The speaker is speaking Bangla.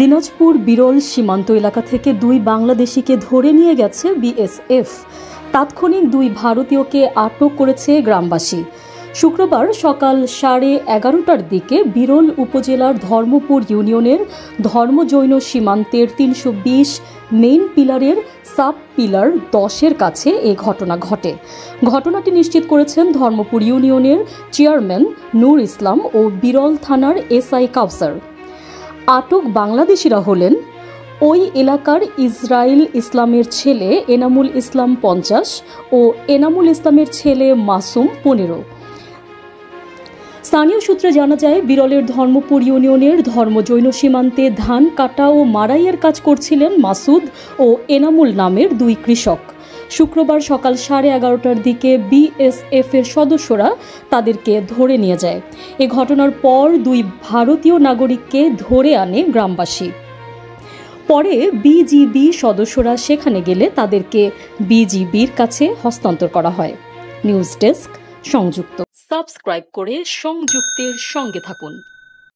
দিনাজপুর বিরল সীমান্ত এলাকা থেকে দুই বাংলাদেশিকে ধরে নিয়ে গেছে বিএসএফ। তাৎক্ষণিক দুই ভারতীয়কে আটক করেছে গ্রামবাসী। শুক্রবার সকাল 11:30টার দিকে বিরল উপজেলার ধর্মপুর ইউনিয়নের ধর্ম-জৈন সীমান্তের 320 মেইন পিলারের সাব পিলার 10-এর কাছে এ ঘটনা ঘটে। ঘটনাটি নিশ্চিত করেছেন ধর্মপুর ইউনিয়নের চেয়ারম্যান নূর ইসলাম ও বিরল থানার এসআই কাউসার। আটক বাংলাদেশিরা হলেন ওই এলাকার ইসরাইল ইসলামের ছেলে এনামুল ইসলাম 50 ও এনামুল ইসলামের ছেলে মাসুম 15। স্থানীয় সূত্রে জানা যায়, বিরলের ধর্মপুর ইউনিয়নের ধর্ম-জৈন সীমান্তে ধান কাটা ও মাড়াইয়ের কাজ করছিলেন মাসুদ ও এনামুল নামের দুই কৃষক। শুক্রবার সকাল 11:30টার দিকে বিএসএফ এর সদস্যরা তাদেরকে ধরে নিয়ে যায়। এ ঘটনার পর দুই ভারতীয় নাগরিককে ধরে আনে গ্রামবাসী। পরে বিজিবি সদস্যরা সেখানে গেলে তাদেরকে বিজিবির কাছে হস্তান্তর করা হয়। নিউজ ডেস্ক, সংযুক্ত। সাবস্ক্রাইব করে সংযুক্তের সঙ্গে থাকুন।